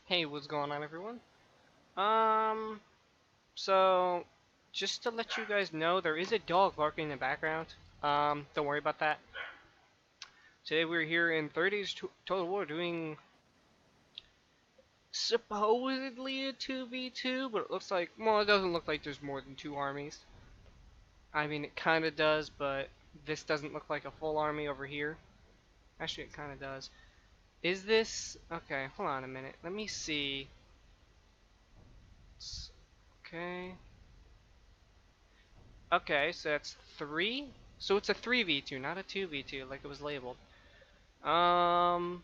Hey, what's going on, everyone? Um, so just to let you guys know, there is a dog barking in the background. Don't worry about that. Today we're here in 30s Total War doing supposedly a 2v2, but it looks like, well, it doesn't look like there's more than two armies. I mean, it kind of does, but this doesn't look like a full army over here. Actually, it kind of does. Is this, okay, hold on a minute. Let me see. Okay. Okay, so that's three. So it's a 3v2, not a 2v2 like it was labeled. Um,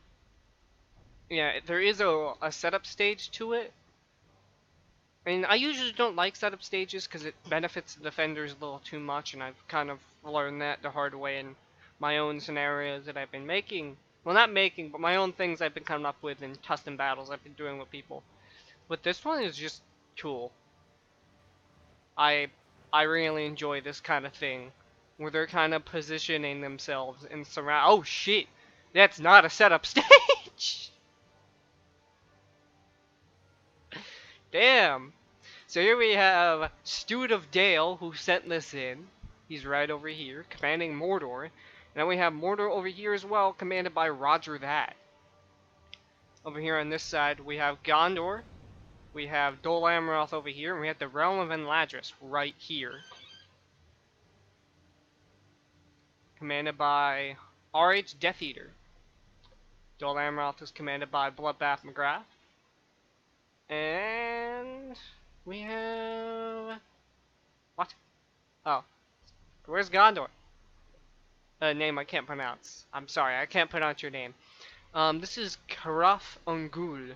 yeah, there is a setup stage to it. I mean, I usually don't like setup stages because it benefits the defenders a little too much, and I've kind of learned that the hard way in my own scenarios that I've been making. Well, not making, but my own things I've been coming up with in custom battles I've been doing with people. But this one is just cool. I I really enjoy this kind of thing, where they're kind of positioning themselves and surround. Oh shit, that's not a setup stage. Damn. So here we have Steward of Dale, who sent this in. He's right over here, commanding Mordor. And then we have Mordor over here as well, commanded by Roger That. Over here on this side, we have Gondor. We have Dol Amroth over here, and we have the Realm of Enladris right here, commanded by R.H. Death Eater. Dol Amroth is commanded by Bloodbath McGrath. And we have... What? Oh. Where's Gondor? A name I can't pronounce. I'm sorry, I can't pronounce your name. This is Karaf Ungol.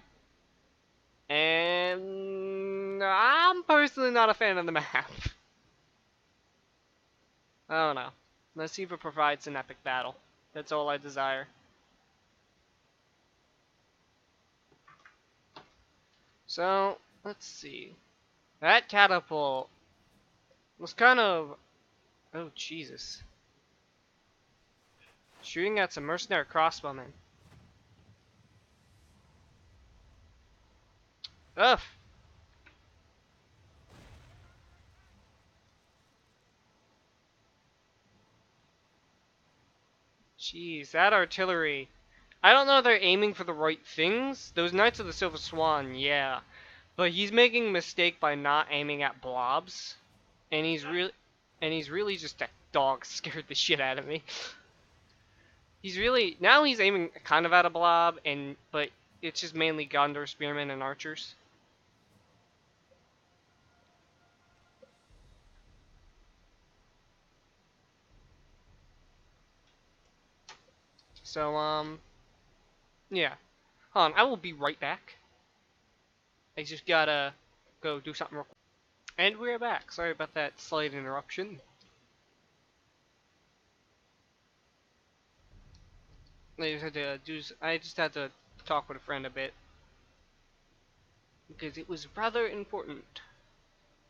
And I'm personally not a fan of the map. I don't know. Let's see if it provides an epic battle. That's all I desire. So, let's see. That catapult was kind of... Oh, Jesus. Shooting at some mercenary crossbowmen. Ugh. Jeez, that artillery. I don't know if they're aiming for the right things. Those Knights of the Silver Swan, yeah. But he's making a mistake by not aiming at blobs. And he's really just a dog. Scared the shit out of me. Now he's aiming kind of at a blob, but it's just mainly Gondor spearmen and archers. So yeah. Hold on, I will be right back. I just gotta go do something real quick. And we're back. Sorry about that slight interruption. I just had to talk with a friend a bit because it was rather important.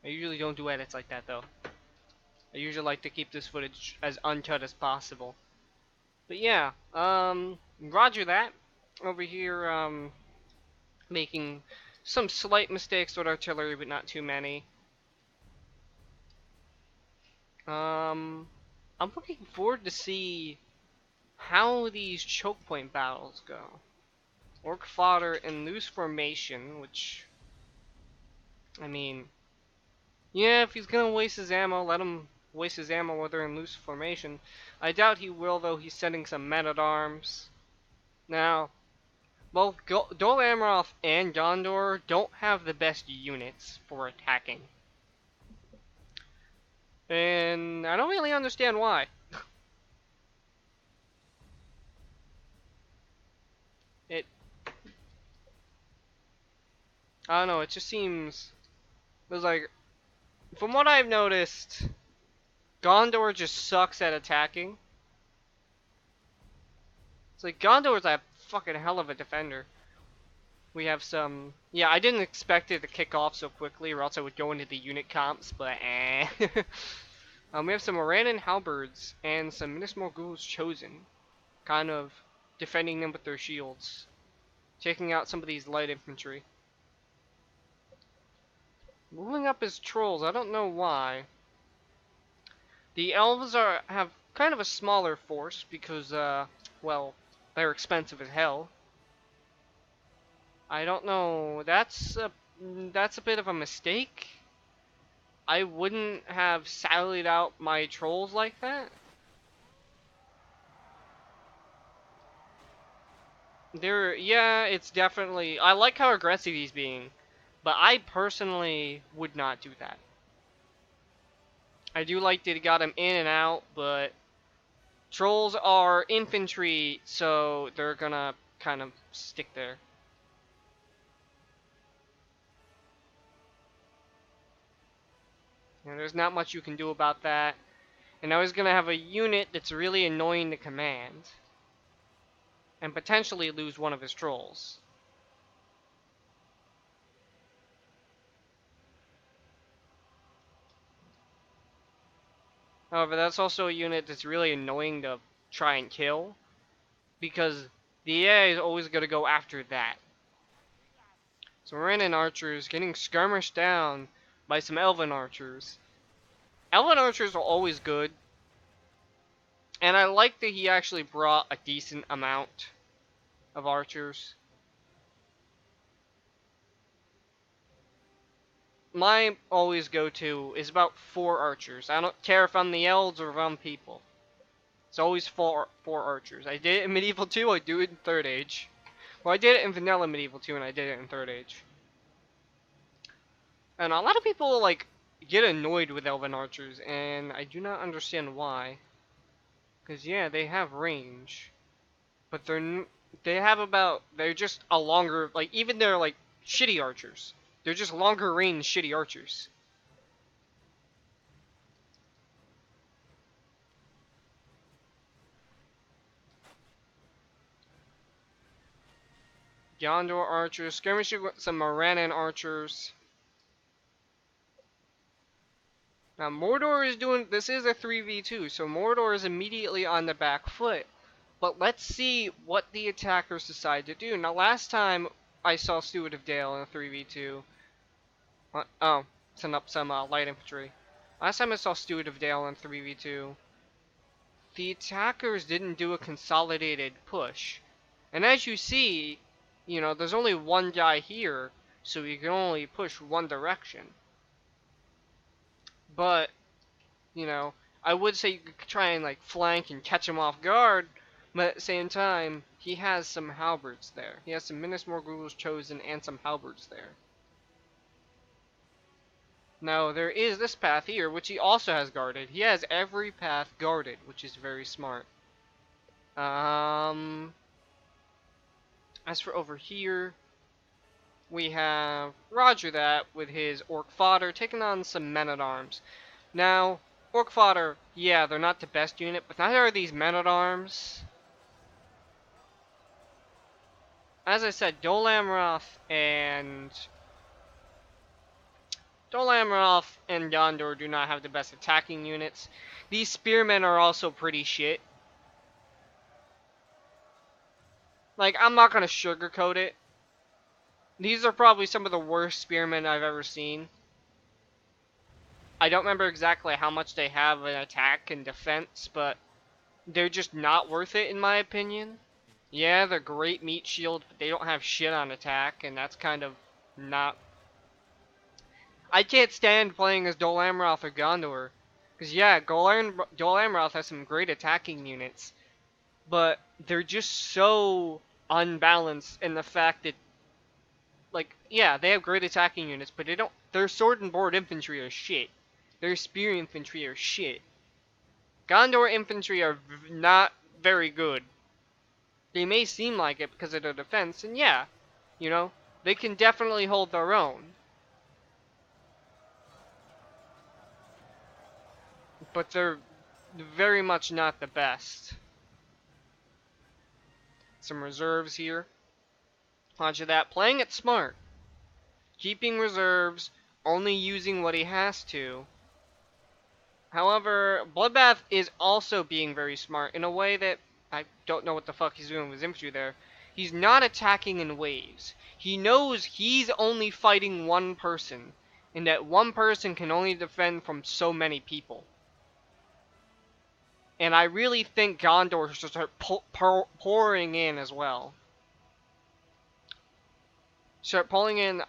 I usually don't do edits like that though. I usually like to keep this footage as uncut as possible. But yeah, Roger that. Over here, making some slight mistakes with artillery, but not too many. I'm looking forward to see how these choke point battles go. Orc fodder in loose formation, which, I mean, yeah, if he's gonna waste his ammo, let him waste his ammo while they're in loose formation. I doubt he will, though. He's sending some men-at-arms. Now, both Dol Amroth and Gondor don't have the best units for attacking. And I don't really understand why. It... I don't know, it just seems... There's like... From what I've noticed, Gondor just sucks at attacking. It's like Gondor's a fucking hell of a defender. We have some... Yeah, I didn't expect it to kick off so quickly, or else I would go into the unit comps, but eh. We have some Morannon halberds and some Minas Morgul's chosen, kind of defending them with their shields. taking out some of these light infantry. Moving up his trolls, I don't know why. The elves have kind of a smaller force because, well, they're expensive as hell. I don't know. That's a bit of a mistake. I wouldn't have sallied out my trolls like that. Yeah, it's definitely. I like how aggressive he's being, but I personally would not do that. I do like that he got him in and out, but trolls are infantry, so they're gonna kind of stick there. And there's not much you can do about that. And now he's gonna have a unit that's really annoying to command, and potentially lose one of his trolls. However, that's also a unit that's really annoying to try and kill, because the AI is always going to go after that. So Morannan archers getting skirmished down by some elven archers. Elven archers are always good, and I like that he actually brought a decent amount of archers. My always go-to is about 4 archers. I don't care if I'm the elves or if I'm people. It's always four archers. I did it in Medieval 2, I do it in 3rd Age. Well, I did it in Vanilla Medieval 2, and I did it in 3rd Age. And a lot of people, like, get annoyed with Elven Archers, and I do not understand why. Because, yeah, they have range. But they're just a longer, like, even they're, like, shitty archers. They're just longer range shitty archers. Gondor archers, skirmishing with some Morannan archers. Now, Mordor is this is a 3v2, so Mordor is immediately on the back foot. But let's see what the attackers decide to do. Now, last time I saw Steward of Dale in a 3v2. Oh, send up some light infantry. Last time I saw Steward of Dale in 3v2, the attackers didn't do a consolidated push. And as you see, you know, there's only one guy here, so you can only push one direction. But, you know, I would say you could try and, like, flank and catch him off guard, but at the same time, he has some halberds there. He has some Minas Morgul's Chosen and some halberds there. Now, there is this path here, which he also has guarded. He has every path guarded, which is very smart. As for over here, we have Roger that with his Orc Fodder taking on some Men-at-Arms. Now, Orc Fodder, yeah, they're not the best unit, but neither are these Men-at-Arms. As I said, Dol Amroth and Gondor do not have the best attacking units. These spearmen are also pretty shit. Like, I'm not gonna sugarcoat it. These are probably some of the worst spearmen I've ever seen. I don't remember exactly how much they have in attack and defense, but they're just not worth it in my opinion. Yeah, they're great meat shield, but they don't have shit on attack, and that's kind of not... I can't stand playing as Dol Amroth or Gondor. Because yeah, Dol Amroth has some great attacking units, but they're just so unbalanced in the fact that, like, yeah, they have great attacking units, but their sword and board infantry are shit. Their spear infantry are shit. Gondor infantry are not very good. They may seem like it because of their defense, and yeah, you know, they can definitely hold their own. But they're very much not the best. Some reserves here. Roger that. Playing it smart. Keeping reserves, only using what he has to. However, Bloodbath is also being very smart in a way that I don't know what the fuck he's doing with his infantry there. He's not attacking in waves. He knows he's only fighting one person, and that one person can only defend from so many people. And I really think Gondor should start pouring in as well. Start pulling in,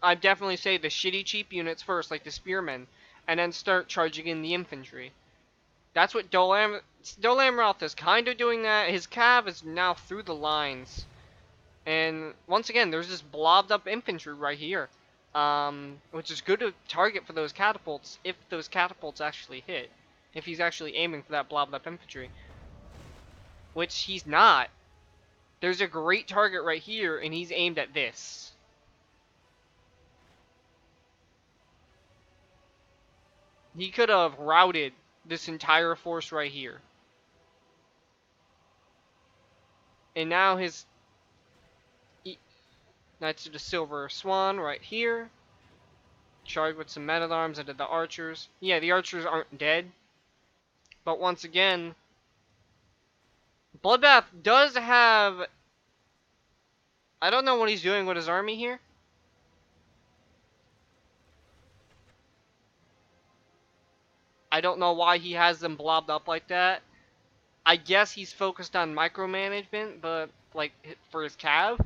I'd definitely say the shitty cheap units first, like the spearmen, and then start charging in the infantry. That's what Dol Amroth is kind of doing that. His cav is now through the lines. And once again, there's this blobbed up infantry right here. Which is good to target for those catapults, if those catapults actually hit. If he's actually aiming for that blobbed up infantry. Which he's not. There's a great target right here, and he's aimed at this. He could have routed this entire force right here. And now his Knights of the Silver Swan right here. Charged with some men-at-arms into the archers. Yeah, the archers aren't dead. But once again, Bloodbath does have... I don't know what he's doing with his army here. I don't know why he has them blobbed up like that. I guess he's focused on micromanagement, but like for his cav.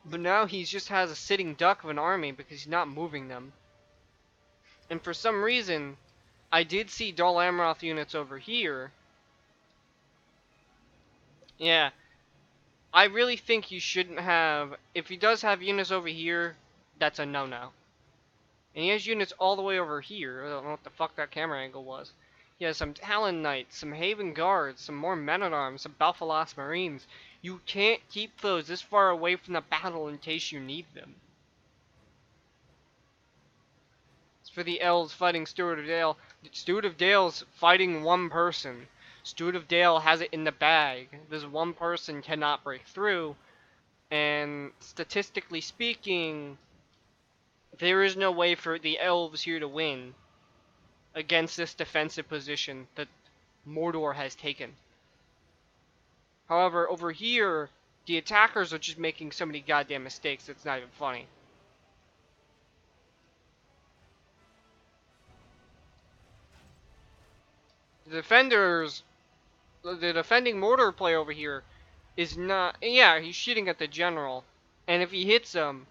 But now he just has a sitting duck of an army because he's not moving them. And for some reason, I did see Dol Amroth units over here. Yeah. I really think you shouldn't have... If he does have units over here, that's a no-no. And he has units all the way over here. I don't know what the fuck that camera angle was. He has some Talon Knights, some Haven Guards, some more Men-at-Arms, some Balfalas Marines. You can't keep those this far away from the battle in case you need them. It's for the elves fighting Stewart of Dale. Stewart of Dale's fighting one person. Stewart of Dale has it in the bag. This one person cannot break through. And statistically speaking, there is no way for the elves here to win against this defensive position that Mordor has taken. However, over here, the attackers are just making so many goddamn mistakes it's not even funny. The defending Mordor player over here is not... Yeah, he's shooting at the general. And if he hits him,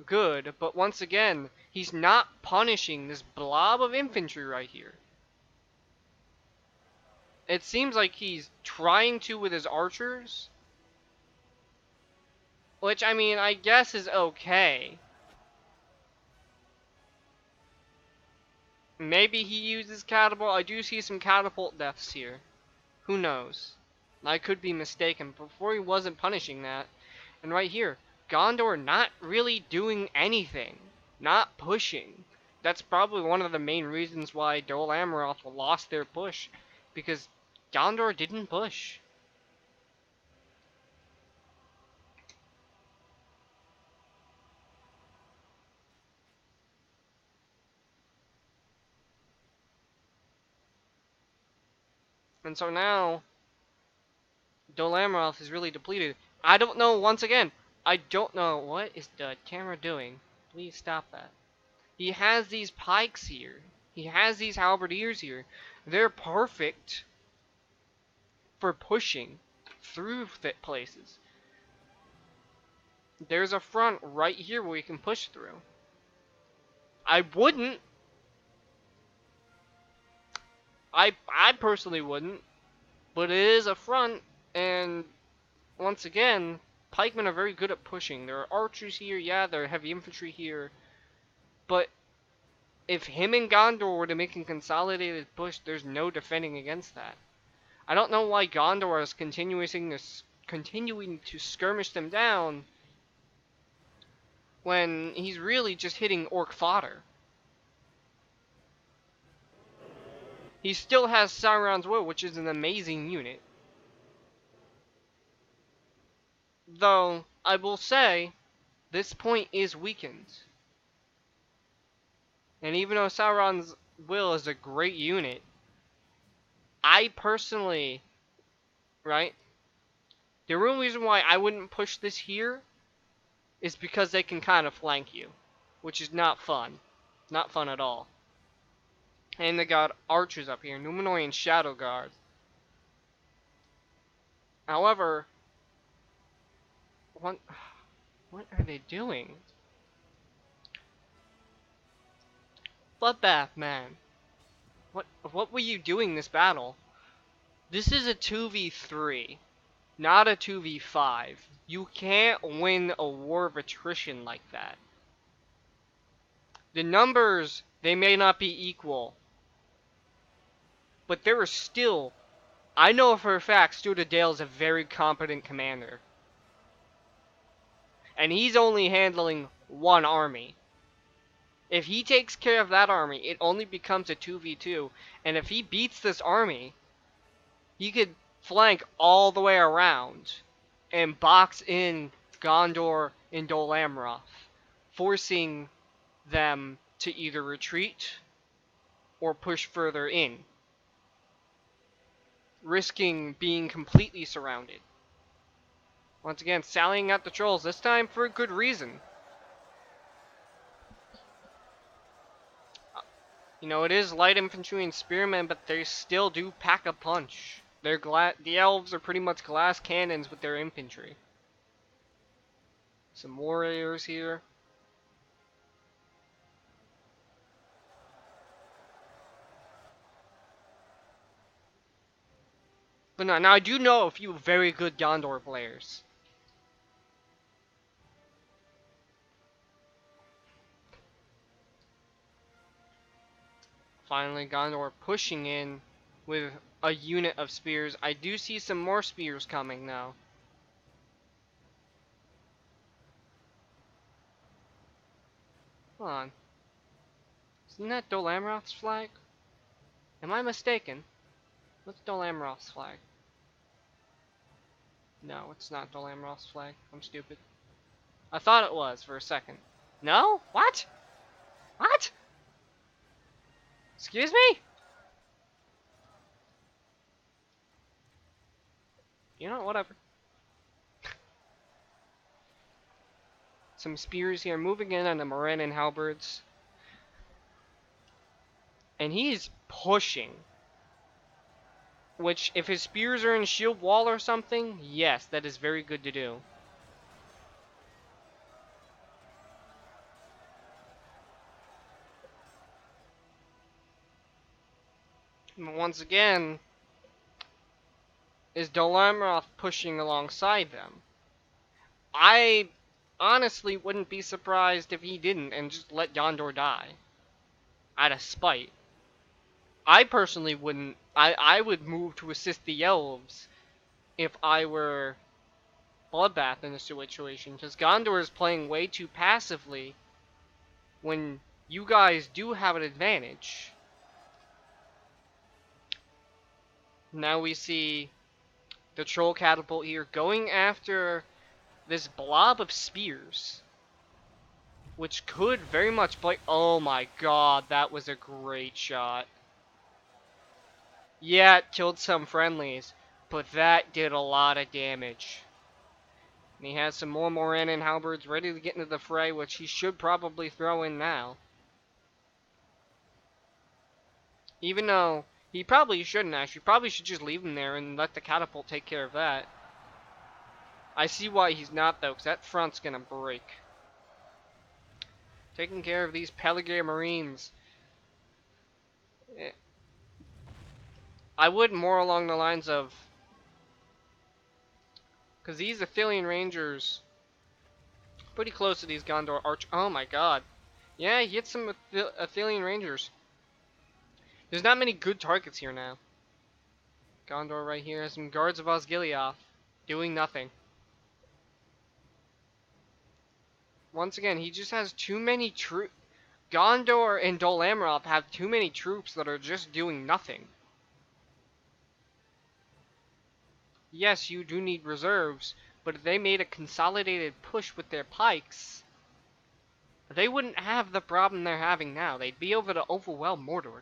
good. But once again, he's not punishing this blob of infantry right here. It seems like he's trying to with his archers. Which, I mean, I guess is okay. Maybe he uses catapult. I do see some catapult deaths here. Who knows? I could be mistaken. Before he wasn't punishing that. And right here, Gondor not really doing anything. Not pushing. That's probably one of the main reasons why Dol Amroth lost their push. Because Gondor didn't push. And so now, Dol Amroth is really depleted. I don't know, once again, I don't know. What is the camera doing? Please stop that. He has these pikes here. He has these halberdiers here. They're perfect for pushing through thick places. There's a front right here where you can push through. I wouldn't. I personally wouldn't. But it is a front, and once again, pikemen are very good at pushing. There are archers here, yeah, there are heavy infantry here. But if him and Gondor were to make a consolidated push, there's no defending against that. I don't know why Gondor is continuing to skirmish them down when he's really just hitting orc fodder. He still has Sauron's Will, which is an amazing unit. Though, I will say, this point is weakened. And even though Sauron's Will is a great unit, I personally, right, The real reason why I wouldn't push this here is because they can kind of flank you, which is not fun. Not fun at all. And they got archers up here, Numenoi and Shadow Guard. However, what are they doing? Bloodbath, man. What were you doing this battle? This is a 2v3, not a 2v5. You can't win a war of attrition like that. The numbers, they may not be equal, but there are still... I know for a fact Stuart Dale is a very competent commander. And he's only handling one army. If he takes care of that army, it only becomes a 2v2. And if he beats this army, he could flank all the way around and box in Gondor and Dol Amroth, forcing them to either retreat or push further in, risking being completely surrounded. Once again, sallying out the trolls, this time for a good reason. You know, it is light infantry and spearmen, but they still do pack a punch. The elves are pretty much glass cannons with their infantry. Some warriors here. But no, now I do know a few very good Gondor players. Finally, Gondor pushing in with a unit of spears. I do see some more spears coming now. Hold on. Isn't that Dol Amroth's flag? Am I mistaken? What's Dol Amroth's flag? No, it's not Dol Amroth's flag. I'm stupid. I thought it was for a second. No? What? What? Excuse me? You know, whatever. Some spears here, moving in on the Morannon halberds. And he's pushing. Which, if his spears are in shield wall or something, yes, that is very good to do. And once again, is Dol Amroth pushing alongside them. I honestly wouldn't be surprised if he didn't and just let Gondor die. Out of spite. I personally wouldn't. I would move to assist the elves if I were Bloodbath in this situation, because Gondor is playing way too passively when you guys do have an advantage. Now we see the troll catapult here going after this blob of spears, which could very much play. Oh my god, that was a great shot. Yeah, it killed some friendlies, but that did a lot of damage. And he has some more Morannon halberds ready to get into the fray, which he should probably throw in now. Even though he probably shouldn't actually. Probably should just leave him there and let the catapult take care of that. I see why he's not though, because that front's gonna break. Taking care of these Pelargir Marines. I would more along the lines of... because these Athelian Rangers... pretty close to these Gondor Arch... oh my god. Yeah, he hit some Athelian Rangers. There's not many good targets here now. Gondor right here has some Guards of Osgiliath. Doing nothing. Once again, he just has too many troops. Gondor and Dol Amroth have too many troops that are just doing nothing. Yes, you do need reserves, but if they made a consolidated push with their pikes, they wouldn't have the problem they're having now. They'd be able to overwhelm Mordor.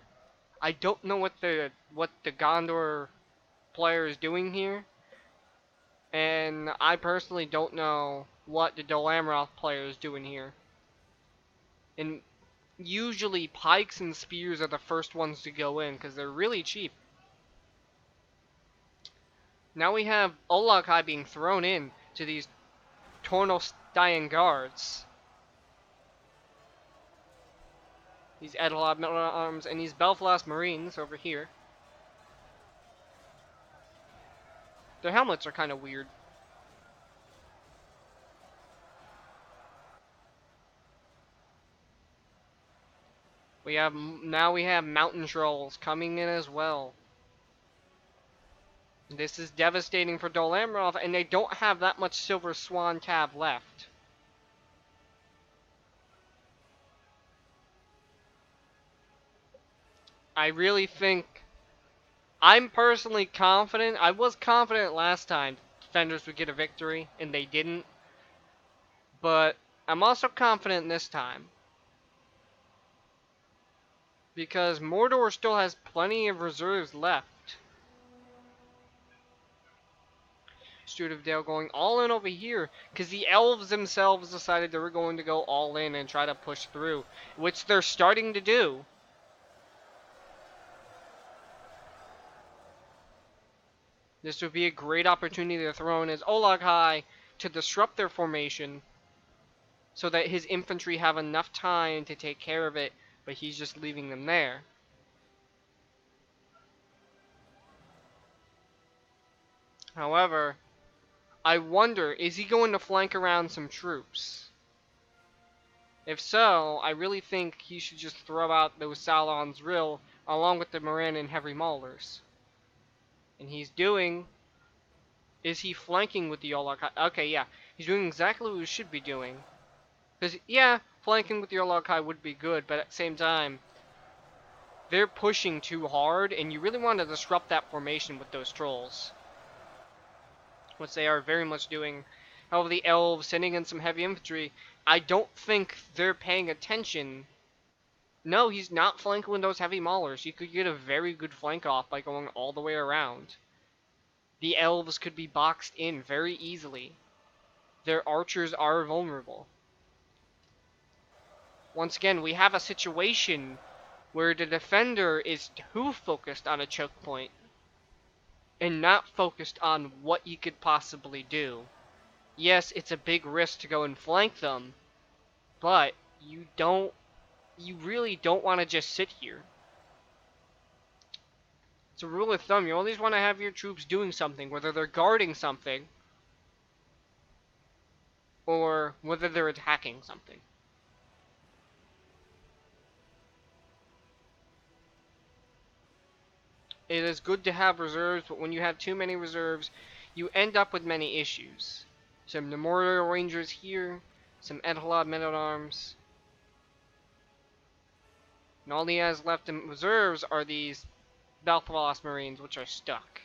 I don't know what the Gondor player is doing here, And I personally don't know what the Dolamarov player is doing here. And usually pikes and spears are the first ones to go in because they're really cheap. Now we have Olakai being thrown in to these Tornostian guards. These Edelab Metal Arms and these Belfast Marines over here. Their helmets are kind of weird. Now we have Mountain Trolls coming in as well. This is devastating for Dolamarov, and they don't have that much Silver Swan Cav left. I really think... I'm personally confident. I was confident last time Defenders would get a victory, and they didn't. But I'm also confident this time. Because Mordor still has plenty of reserves left. Steward of Dale going all in over here. Because the elves themselves decided they were going to go all in and try to push through. Which they're starting to do. This would be a great opportunity to throw in his Olaghai to disrupt their formation so that his infantry have enough time to take care of it, but he's just leaving them there. However, I wonder, is he going to flank around some troops? If so, I really think he should just throw out those Sauron's Rill along with the Moran and Heavy Maulers. And he's doing... Is he flanking with the Olaghai? Okay, yeah. He's doing exactly what he should be doing. Because, yeah, flanking with the Olaghai would be good, but at the same time, they're pushing too hard, and you really want to disrupt that formation with those trolls. Which they are very much doing. However, the elves sending in some heavy infantry, I don't think they're paying attention. No, he's not flanking with those heavy maulers. You could get a very good flank off by going all the way around. The elves could be boxed in very easily. Their archers are vulnerable. Once again, we have a situation where the defender is too focused on a choke point and not focused on what he could possibly do. Yes, it's a big risk to go and flank them, but you really don't want to just sit here. It's a rule of thumb, you always want to have your troops doing something, whether they're guarding something or whether they're attacking something. It is good to have reserves, but when you have too many reserves, you end up with many issues. Some Memorial Rangers here, some Edelad Men-at-Arms. And all he has left in reserves are these Belfast Marines, which are stuck.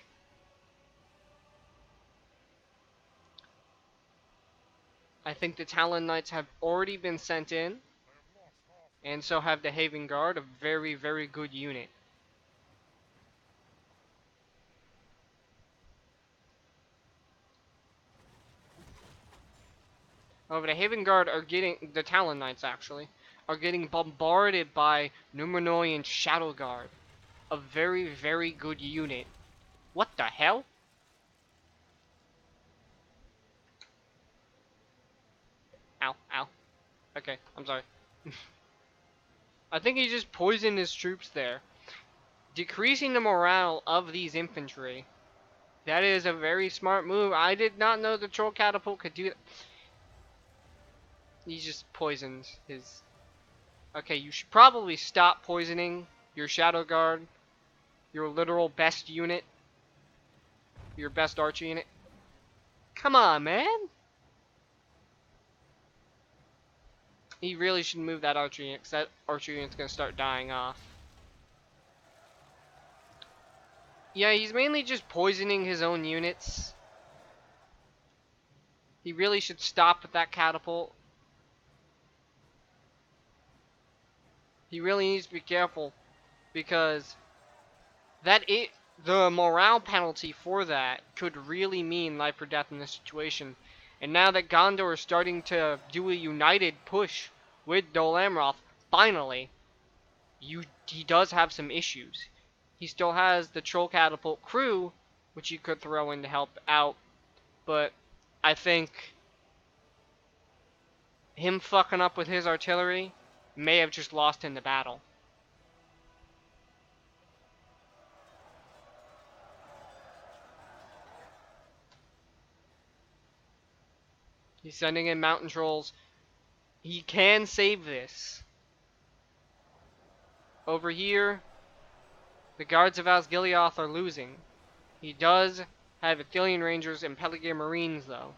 I think the Talon Knights have already been sent in, and so have the Haven Guard, a very, very good unit. However, the Haven Guard are getting, the Talon Knights actually, are getting bombarded by Numenoian Shadow Guard. A very, very good unit. What the hell? Ow, ow. Okay, I'm sorry. I think he just poisoned his troops there. Decreasing the morale of these infantry. That is a very smart move. I did not know the Troll Catapult could do that. He just poisoned his... Okay, you should probably stop poisoning your Shadow Guard. Your literal best unit. Your best archer unit. Come on, man! He really should move that archer unit, because that archer unit's going to start dying off. Yeah, he's mainly just poisoning his own units. He really should stop with that catapult. He really needs to be careful, because the morale penalty for that could really mean life or death in this situation. And now that Gondor is starting to do a united push with Dol Amroth, finally, he does have some issues. He still has the Troll Catapult crew, which you could throw in to help out, but I think him fucking up with his artillery may have just lost him the battle. He's sending in mountain trolls. He can save this. Over here, the guards of Asgiliath are losing. He does have Athelian Rangers and Pelican Marines, though.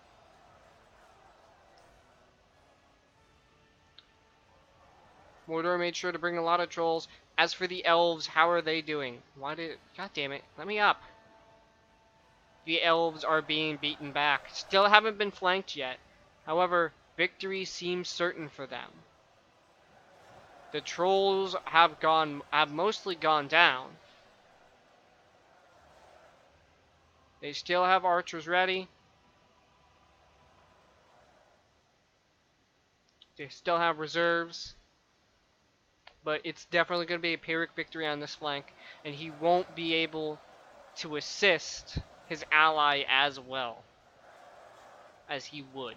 Mordor made sure to bring a lot of trolls. As for the elves, how are they doing? God damn it, let me up. The elves are being beaten back. Still haven't been flanked yet. However, victory seems certain for them. The trolls have mostly gone down. They still have archers ready. They still have reserves. But it's definitely going to be a Pyrrhic victory on this flank. And he won't be able to assist his ally as well as he would.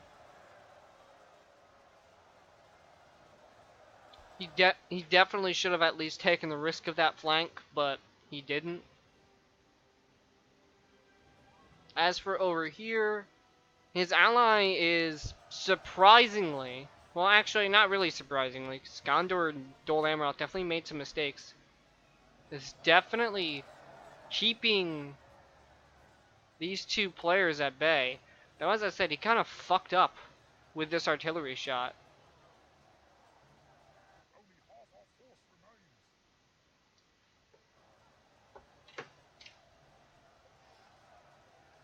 He definitely should have at least taken the risk of that flank, but he didn't. As for over here, his ally is surprisingly, well actually not really surprisingly, because Gondor and Dol Amroth definitely made some mistakes, is definitely keeping these two players at bay. Now as I said, he kind of fucked up with this artillery shot.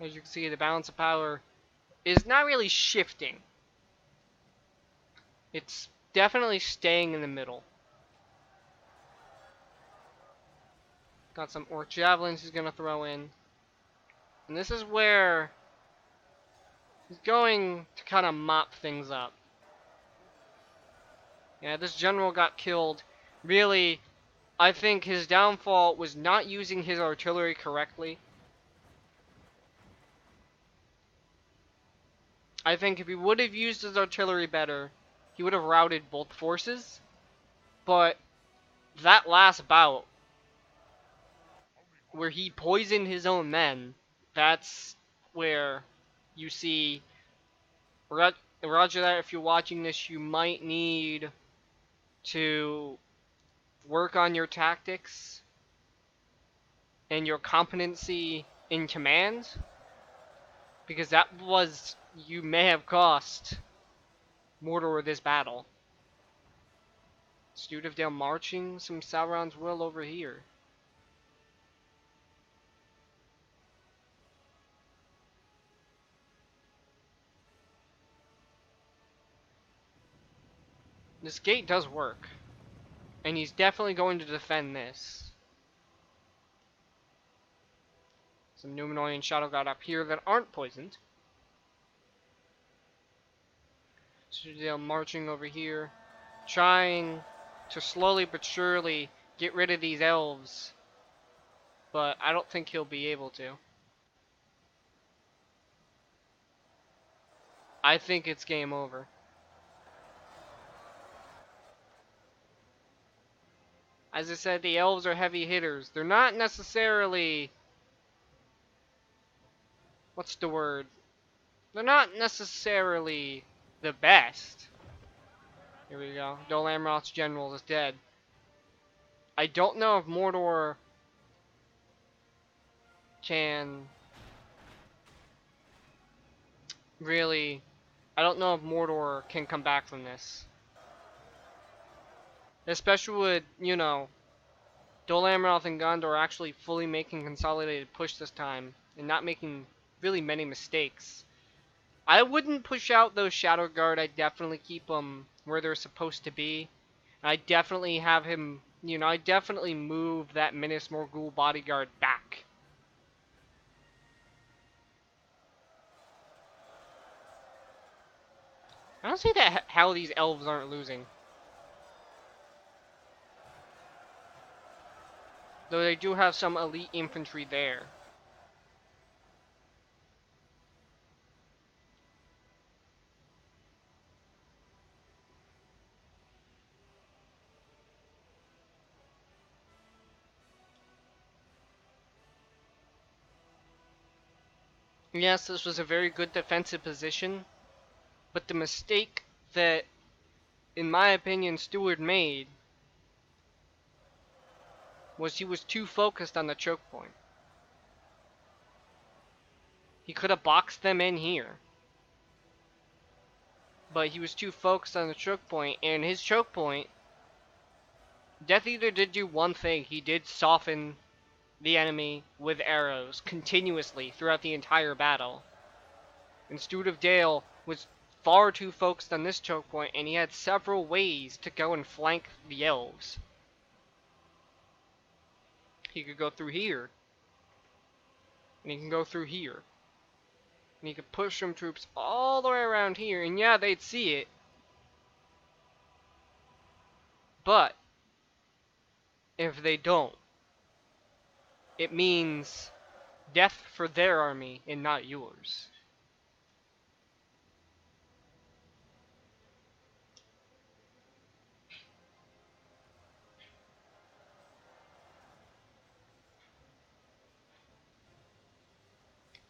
As you can see, the balance of power is not really shifting. It's definitely staying in the middle. Got some Orc Javelins he's going to throw in. And this is where he's going to kind of mop things up. Yeah, this general got killed. Really, I think his downfall was not using his artillery correctly. I think if he would have used his artillery better, he would have routed both forces. But that last bout, where he poisoned his own men, that's where you see, Roger that, if you're watching this, you might need to work on your tactics and your competency in command, because you may have cost Mordor this battle. Student of Dale marching some Sauron's will over here. This gate does work, and he's definitely going to defend this. Some Numenoid and Shadow God up here that aren't poisoned. Student marching over here, trying to slowly but surely get rid of these elves, but I don't think he'll be able to. I think it's game over. As I said, the elves are heavy hitters. They're not necessarily... what's the word? They're not necessarily the best. Here we go. Dol Amroth's general is dead. I don't know if Mordor can really... I don't know if Mordor can come back from this. Especially with, you know, Dol Amroth and Gondor actually fully making consolidated push this time and not making really many mistakes. I wouldn't push out those Shadow Guard. I'd definitely keep them where they're supposed to be. I'd definitely have him, you know, I'd definitely move that Minas Morgul bodyguard back I don't see that how these elves aren't losing. Though they do have some elite infantry there. Yes, this was a very good defensive position, but the mistake that, in my opinion, Stewart made was he was too focused on the choke point. He could have boxed them in here, but he was too focused on the choke point, and his choke point, Death Eater did do one thing. He did soften the enemy with arrows continuously throughout the entire battle. And Stewart of Dale was far too focused on this choke point, and he had several ways to go and flank the elves. He could go through here, and he can go through here. And he could push some troops all the way around here, and yeah, they'd see it. But if they don't, it means death for their army and not yours.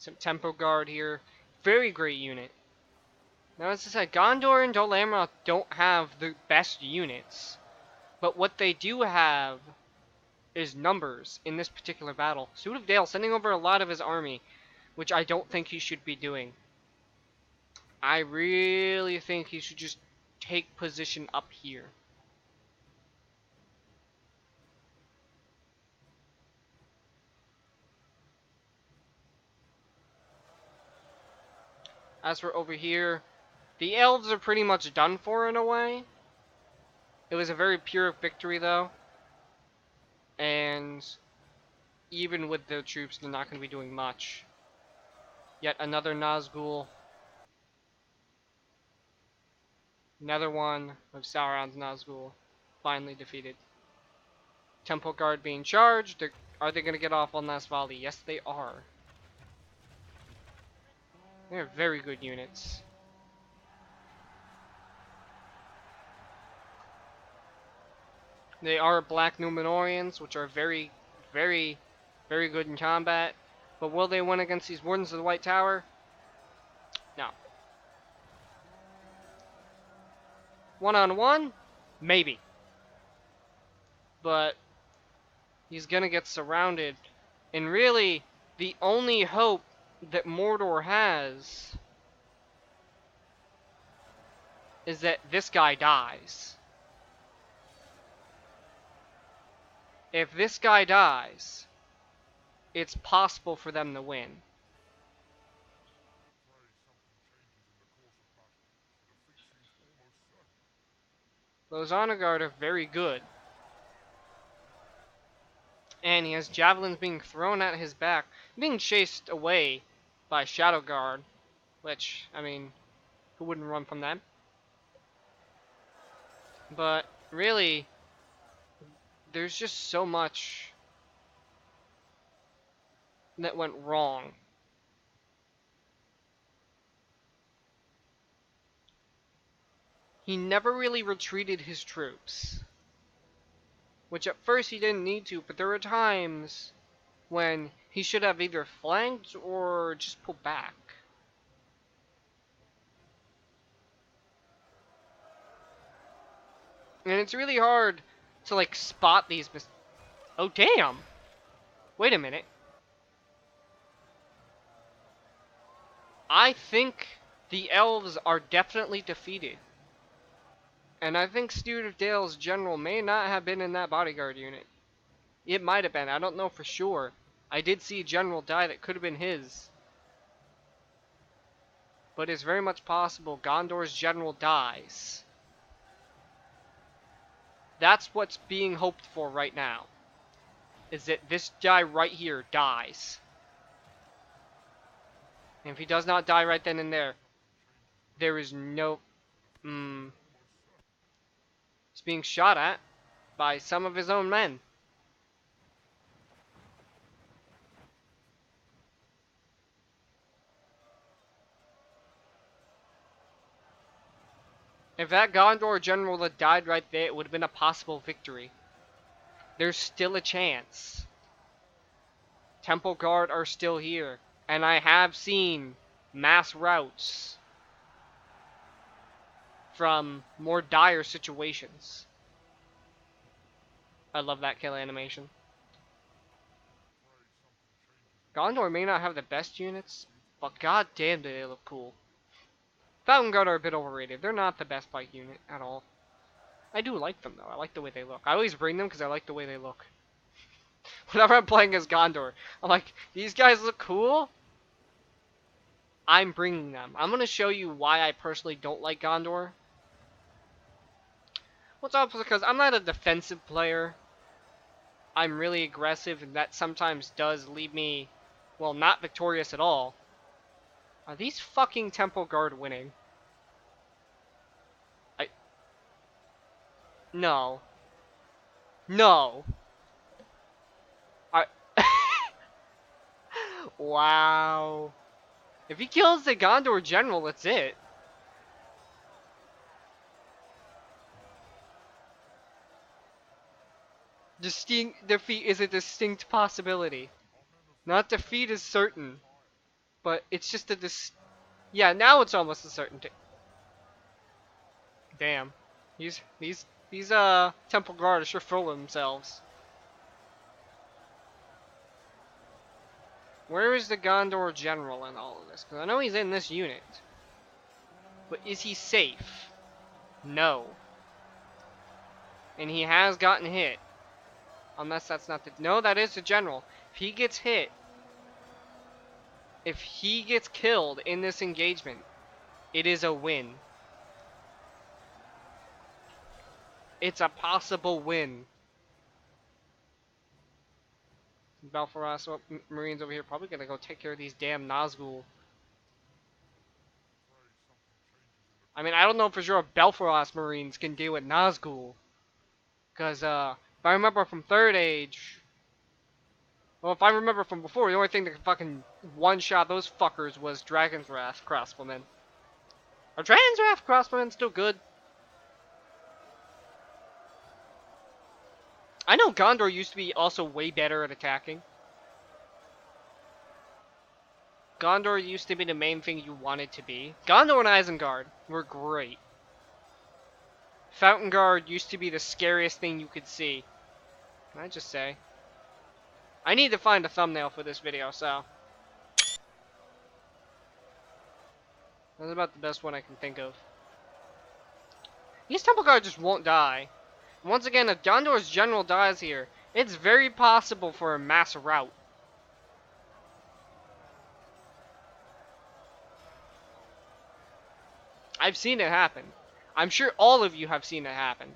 Some Tempo Guard here. Very great unit. Now, as I said, Gondor and Dol Amroth don't have the best units. But what they do have is numbers in this particular battle. Stewart of Dale sending over a lot of his army, which I don't think he should be doing. I really think he should just take position up here. As for over here, the elves are pretty much done for in a way. It was a very pure victory though. And even with their troops, they're not going to be doing much. Yet another Nazgul. Another one of Sauron's Nazgul. Finally defeated. Temple Guard being charged. Are they going to get off one last volley? Yes, they are. They're very good units. They are Black Numenorians, which are very, very, very good in combat. But will they win against these Wardens of the White Tower? No. One-on-one? Maybe. But he's gonna get surrounded. And really, the only hope that Mordor has is that this guy dies. If this guy dies, it's possible for them to win. Those honor guard are very good. And he has javelins being thrown at his back, being chased away by Shadow Guard, which, I mean, who wouldn't run from them? But really, there's just so much that went wrong. He never really retreated his troops. Which at first he didn't need to, but there were times when he should have either flanked or just pulled back. And it's really hard to like spot these Oh damn! Wait a minute. I think the elves are definitely defeated. And I think Stewart of Dale's general may not have been in that bodyguard unit. It might have been, I don't know for sure. I did see a general die that could have been his. But it's very much possible Gondor's general dies. That's what's being hoped for right now. Is that this guy right here dies. And if he does not die right then and there is no... Hmm. He's being shot at by some of his own men. If that Gondor general had died right there, it would have been a possible victory. There's still a chance. Temple Guard are still here. And I have seen mass routes from more dire situations. I love that kill animation. Gondor may not have the best units, but goddamn do they look cool. Falcon Guard are a bit overrated. They're not the best bike unit at all. I do like them though. I like the way they look. I always bring them because I like the way they look. Whenever I'm playing as Gondor, I'm like, these guys look cool. I'm bringing them. I'm gonna show you why I personally don't like Gondor. What's up? Because I'm not a defensive player. I'm really aggressive, and that sometimes does leave me, well, not victorious at all. Are these fucking Temple Guard winning? No. No. I... Wow. If he kills the Gondor general, that's it. Distinct defeat is a distinct possibility. Not defeat is certain, but it's just a yeah, now it's almost a certainty. Damn. These Temple Guard are sure full of themselves. Where is the Gondor general in all of this? Because I know he's in this unit. But is he safe? No. And he has gotten hit. Unless that's not the... No, that is the general. If he gets hit... If he gets killed in this engagement, it is a win. It's a possible win. Belfaros Marines over here probably gonna go take care of these damn Nazgul. I mean, I don't know for sure if Belfaros Marines can deal with Nazgul. Because, if I remember from Third Age... Well, if I remember from before, the only thing that could fucking one-shot those fuckers was Dragon's Wrath Crossbowmen. Are Dragon's Wrath Crossbowmen still good? I know Gondor used to be also way better at attacking. Gondor used to be the main thing you wanted to be. Gondor and Isengard were great. Fountain Guard used to be the scariest thing you could see. Can I just say? I need to find a thumbnail for this video, so. That's about the best one I can think of. These Temple Guard just won't die. Once again, if Gondor's general dies here, it's very possible for a mass rout. I've seen it happen. I'm sure all of you have seen it happen.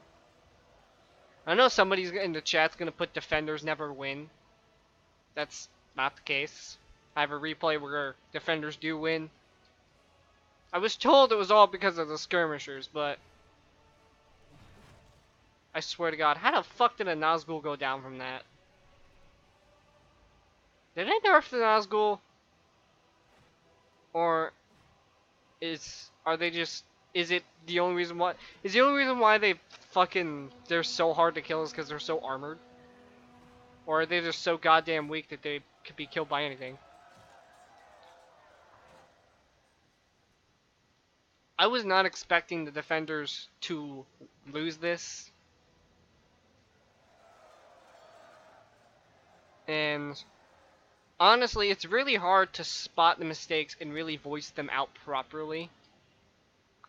I know somebody's in the chat's gonna put defenders never win. That's not the case. I have a replay where defenders do win. I was told it was all because of the skirmishers, but I swear to God, how the fuck did a Nazgul go down from that? Did they nerf the Nazgul? Or are they just, is it the only reason why, is the only reason why they're so hard to kill is because they're so armored? Or are they just so goddamn weak that they could be killed by anything? I was not expecting the defenders to lose this. And honestly, it's really hard to spot the mistakes and really voice them out properly,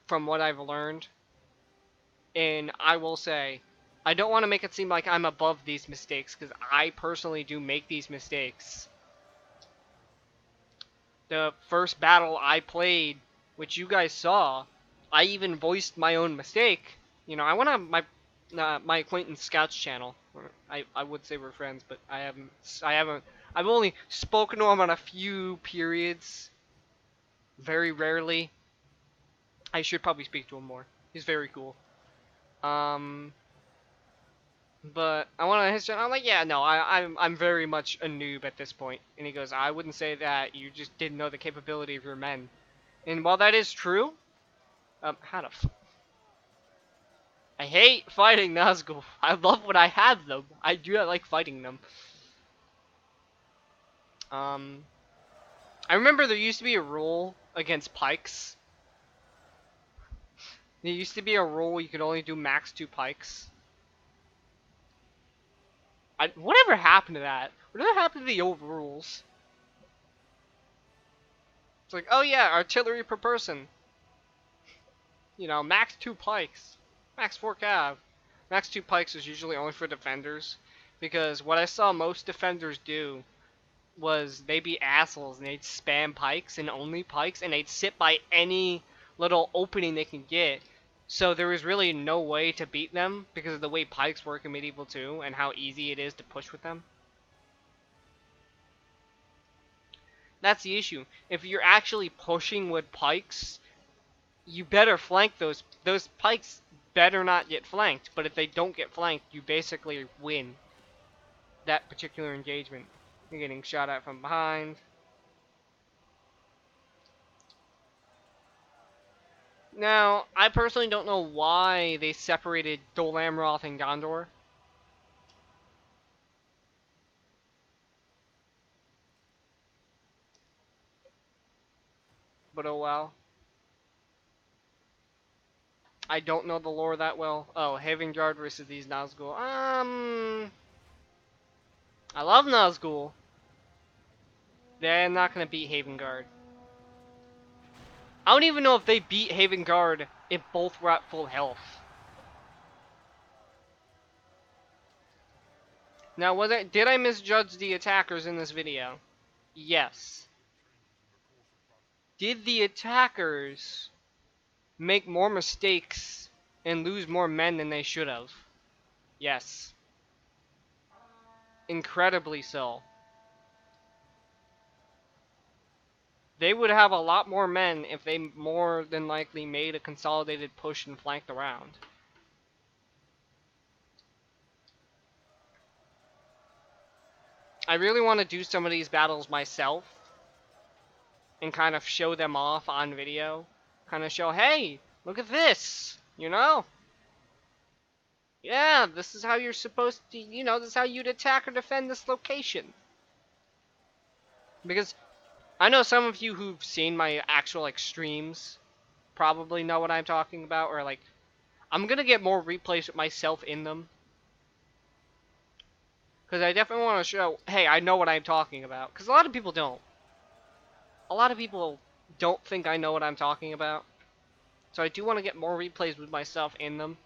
from what I've learned. And I will say, I don't want to make it seem like I'm above these mistakes, because I personally do make these mistakes. The first battle I played, which you guys saw, I even voiced my own mistake. You know, I went on my acquaintance Scouts channel. I would say we're friends, but I've only spoken to him on a few periods. Very rarely. I should probably speak to him more. He's very cool. Um, but I went on his channel. I'm like, yeah, no, I'm very much a noob at this point. And he goes, I wouldn't say that. You just didn't know the capability of your men. And while that is true, how to I hate fighting Nazgul. I love when I have them. I do not like fighting them. Um, I remember there used to be a rule against pikes. There used to be a rule you could only do max 2 pikes. Whatever happened to that? Whatever happened to the old rules? It's like, oh yeah, artillery per person. You know, max 2 pikes. Max 4 cav. Max 2 pikes is usually only for defenders. Because what I saw most defenders do was they'd be assholes and they'd spam pikes and only pikes and they'd sit by any little opening they can get. So there was really no way to beat them because of the way pikes work in Medieval 2 and how easy it is to push with them. That's the issue. If you're actually pushing with pikes, you better flank those pikes better not get flanked, but if they don't get flanked, you basically win that particular engagement. You're getting shot at from behind. Now, I personally don't know why they separated Dol Amroth and Gondor. But oh well. I don't know the lore that well. Oh, Havengard versus these Nazgul. I love Nazgul. They're not gonna beat Havengard. I don't even know if they beat Havengard if both were at full health. Now, did I misjudge the attackers in this video? Yes. Did the attackers make more mistakes and lose more men than they should have? Yes. Incredibly so. They would have a lot more men if they more than likely made a consolidated push and flanked around. I really want to do some of these battles myself and kind of show them off on video. Kind of show, hey, look at this, you know? Yeah, this is how you're supposed to, this is how you'd attack or defend this location. Because I know some of you who've seen my actual, streams probably know what I'm talking about, or, I'm gonna get more replays with myself in them. Because I definitely want to show, hey, I know what I'm talking about. Because a lot of people don't. A lot of people don't think I know what I'm talking about. So I do want to get more replays with myself in them.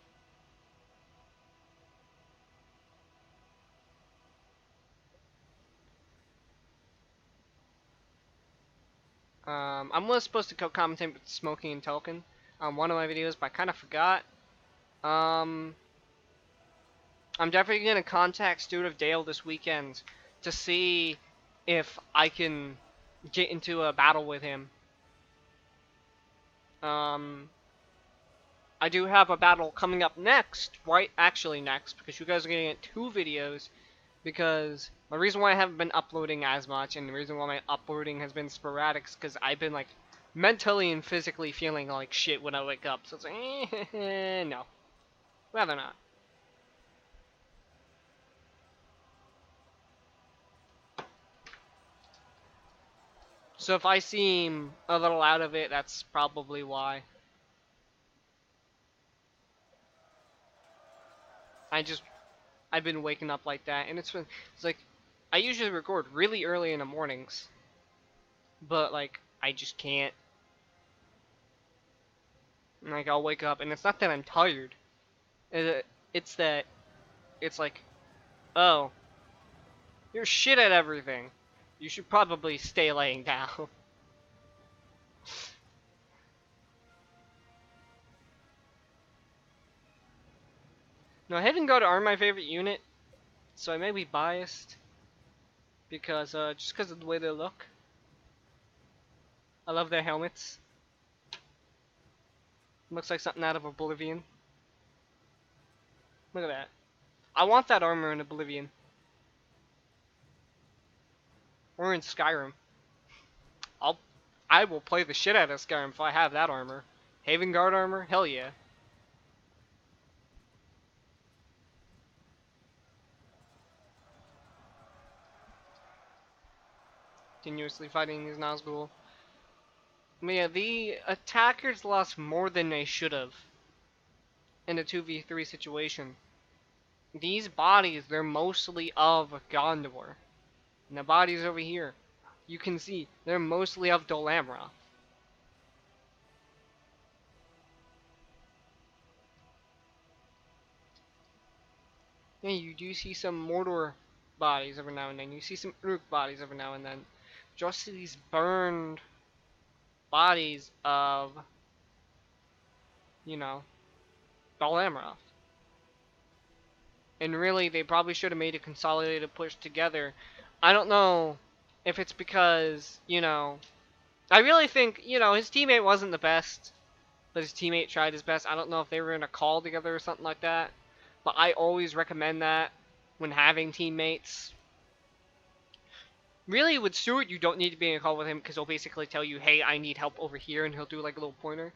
I was supposed to commentate with Smoking and Tolkien on one of my videos, but I kind of forgot. I'm definitely going to contact Stewart of Dale this weekend to see if I can get into a battle with him. I do have a battle coming up next, right? Actually next, because you guys are going to get 2 videos, because the reason why I haven't been uploading as much, and the reason why my uploading has been sporadic, is because I've been, mentally and physically feeling like shit when I wake up, so it's like, no. Rather not. So if I seem a little out of it, that's probably why. I've been waking up like that, and it's like, I usually record really early in the mornings, but, I just can't. I'll wake up, and it's not that I'm tired. It's that, it's like, oh, you're shit at everything. You should probably stay laying down. No, Heaven Guard are my favorite unit, so I may be biased. Because, just because of the way they look. I love their helmets. Looks like something out of Oblivion. Look at that. I want that armor in Oblivion. Or in Skyrim. I will play the shit out of Skyrim if I have that armor. Haven Guard armor? Hell yeah. Continuously fighting these Nazgul. But yeah, the attackers lost more than they should have in a 2v3 situation. These bodies, they're mostly of Gondor. And the bodies over here, you can see, they're mostly of Dol Amroth. Yeah, you do see some Mordor bodies every now and then. You see some Uruk bodies every now and then. Just these burned bodies of, you know, Dol Amroth. And really, they probably should have made a consolidated push together. I don't know if it's because, you know, I really think, you know, his teammate wasn't the best, but his teammate tried his best. I don't know if they were in a call together or something like that, but I always recommend that when having teammates. Really, with Stuart, you don't need to be in a call with him because he'll basically tell you, hey, I need help over here, and he'll do like a little pointer.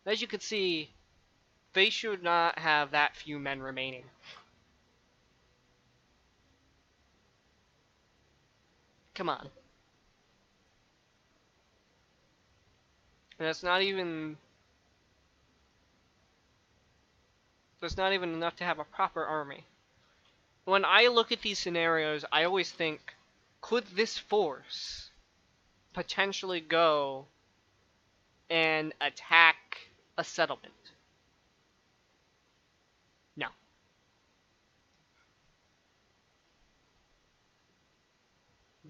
As you can see, they should not have that few men remaining. Come on. And that's not even enough to have a proper army. When I look at these scenarios, I always think, could this force potentially go and attack a settlement? No.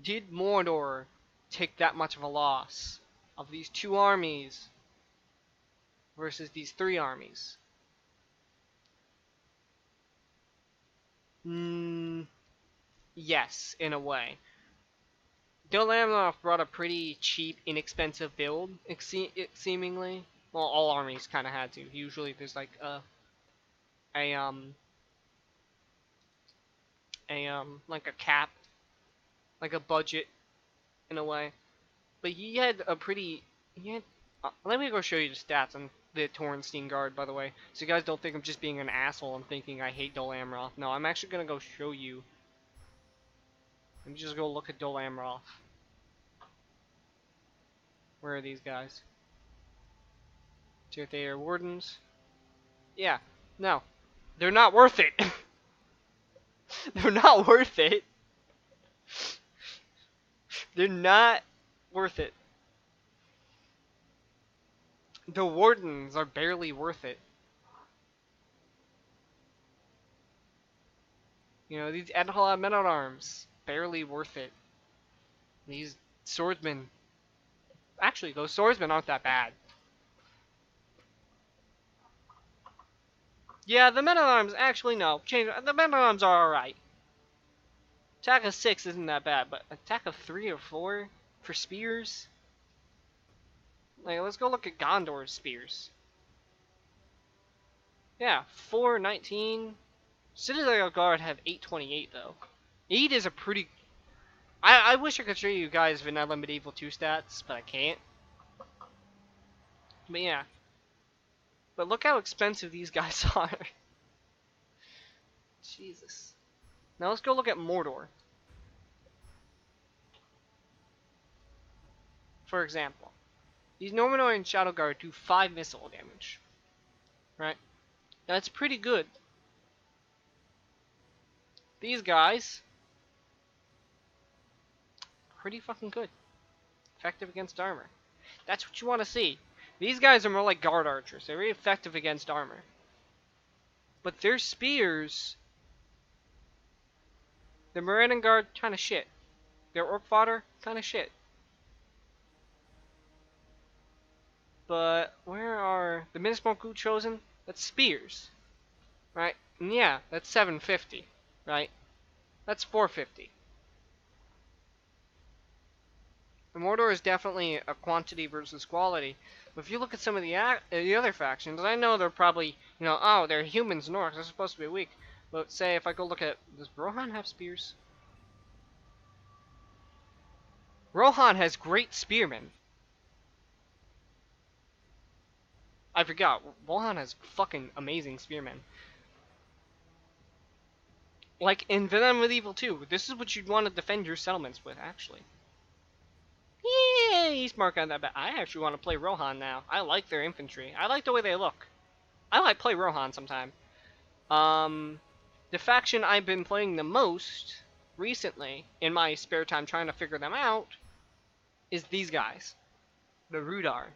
Did Mordor take that much of a loss of these two armies versus these three armies? Yes, in a way. Dol Amroth brought a pretty cheap, inexpensive build, seemingly. Well, all armies kind of had to. Usually there's like a like a cap, like a budget, in a way. But he had a pretty, let me go show you the stats on the Torrenstein Guard, by the way. So you guys don't think I'm just being an asshole and thinking I hate Dol Amroth. No, I'm actually gonna go show you. Let me just go look at Dol Amroth. Where are these guys? Cirith are Wardens. Yeah, no. They're not worth it. They're not worth it. They're not worth it. The Wardens are barely worth it. You know, these Edhala Men-at-Arms, barely worth it. These swordsmen, actually, those swordsmen aren't that bad. Yeah, the Men-at-Arms, actually, no. The Men-at-Arms are alright. Attack of 6 isn't that bad, but attack of 3 or 4 for spears? Like, let's go look at Gondor's spears. Yeah, 419. Citadel Guard have 828, though. 8 is a pretty... I wish I could show you guys Vanilla Medieval 2 stats, but I can't. But yeah. But look how expensive these guys are. Jesus. Now let's go look at Mordor. For example. These Númenor and Shadow Guard do 5 missile damage. Right? Now that's pretty good. These guys... pretty fucking good. Effective against armor. That's what you want to see. These guys are more like guard archers. They're very effective against armor. But their spears... the Moradin Guard, kinda shit. Their Orc Fodder, kinda shit. But where are... the Minismoku Chosen? That's spears. Right? And yeah, that's 750. Right? That's 450. The Mordor is definitely a quantity versus quality. But if you look at some of the other factions, I know they're probably, oh, they're humans and orcs, they're supposed to be weak. But say if I go look at, does Rohan have spears? Rohan has great spearmen. I forgot, Rohan has fucking amazing spearmen. Like in Venom Medieval 2, this is what you'd want to defend your settlements with, actually. Yeah, he's marked on that, but I actually want to play Rohan now. I like their infantry. I like the way they look. I might play Rohan sometime. The faction I've been playing the most recently, in my spare time trying to figure them out, is these guys. The Rudar.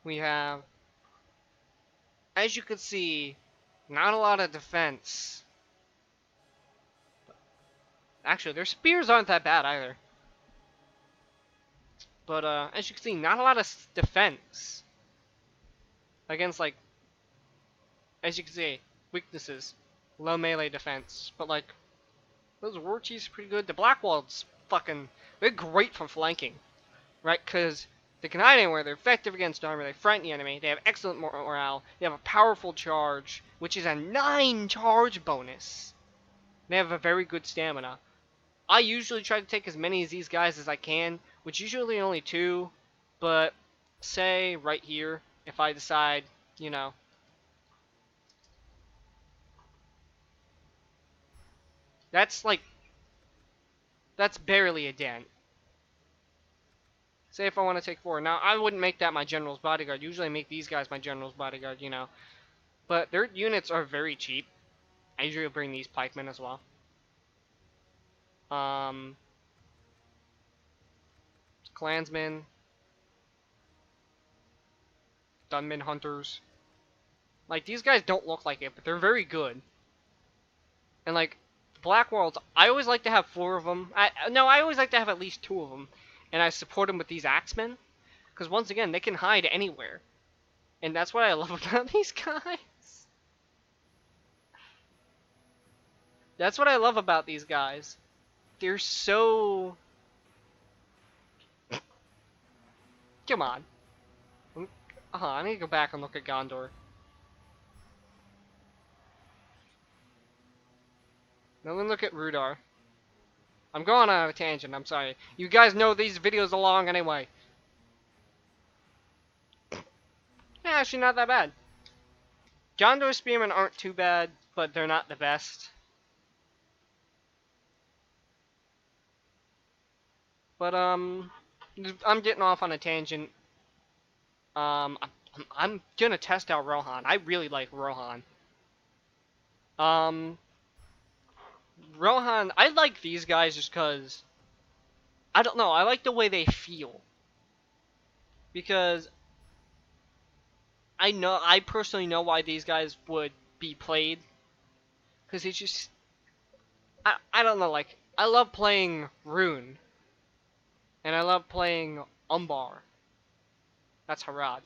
We have, as you can see, not a lot of defense. Actually, their spears aren't that bad either. But, as you can see, not a lot of defense. Against, like, as you can see, weaknesses. Low melee defense. But, like, those war chiefs are pretty good. The Blackwald's fucking, they're great for flanking. Right? Because they can hide anywhere. They're effective against armor. They frighten the enemy. They have excellent morale. They have a powerful charge, which is a 9 charge bonus. They have a very good stamina. I usually try to take as many of these guys as I can, which usually only 2. But say right here, if I decide, that's like, that's barely a dent. Say if I want to take 4. Now, I wouldn't make that my general's bodyguard. Usually I make these guys my general's bodyguard, But their units are very cheap. I usually bring these pikemen as well. Clansmen. Gunmen hunters. Like, these guys don't look like it, but they're very good. And, like, the Black Worlds, I always like to have 4 of them. I always like to have at least 2 of them. And I support them with these Axemen. Because, once again, they can hide anywhere. And that's what I love about these guys. That's what I love about these guys. They're so... Come on. I need to go back and look at Gondor. Now let me look at Rudar. I'm going on a tangent, I'm sorry. You guys know these videos are long anyway. Yeah, actually not that bad. Gondor Spearmen aren't too bad, but they're not the best. But, I'm getting off on a tangent. I'm gonna test out Rohan. I really like Rohan. Rohan, I like these guys just because, I don't know, I like the way they feel. Because I personally know why these guys would be played. Because it's just, I don't know, like, I love playing Rune. And I love playing Umbar. That's Harad.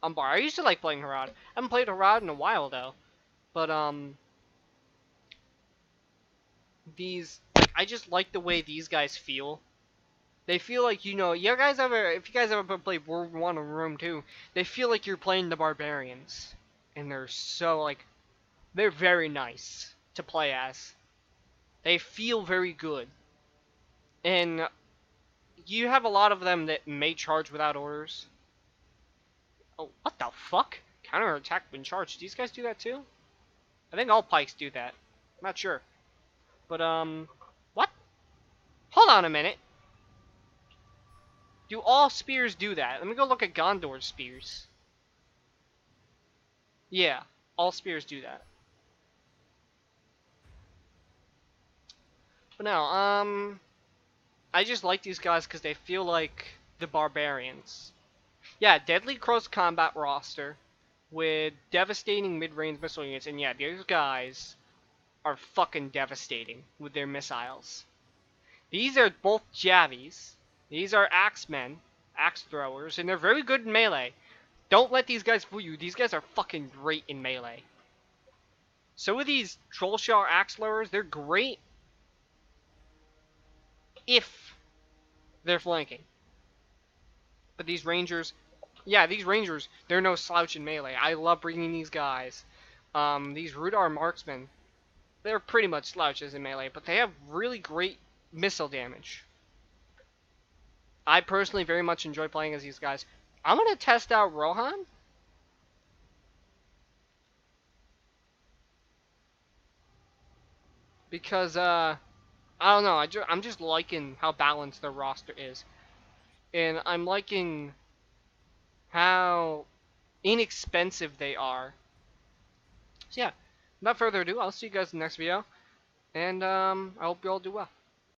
Umbar. I used to like playing Harad. I haven't played Harad in a while, though. But, I just like the way these guys feel. They feel like, if you guys ever played World War 1 or Rome 2, they feel like you're playing the barbarians. And they're so, like, they're very nice to play as. They feel very good. And you have a lot of them that may charge without orders. Oh, what the fuck? Counterattack when charged. These guys do that too? I think all pikes do that. I'm not sure. But, what? Hold on a minute. Do all spears do that? Let me go look at Gondor's spears. Yeah, all spears do that. But no, I just like these guys because they feel like the barbarians. Yeah, deadly close combat roster with devastating mid-range missile units, and yeah, these guys are fucking devastating with their missiles. These are both Javies. These are Axemen, axe throwers, and they're very good in melee. Don't let these guys fool you. These guys are fucking great in melee. So with these Trollshar axe throwers, they're great if they're flanking. But these Rangers, yeah, these Rangers, they're no slouch in melee. I love bringing these guys. These Rudar marksmen, they're pretty much slouches in melee, but they have really great missile damage. I personally very much enjoy playing as these guys. I'm gonna test out Rohan because I don't know. I'm just liking how balanced their roster is, and I'm liking how inexpensive they are. So yeah, without further ado, I'll see you guys in the next video, and I hope you all do well.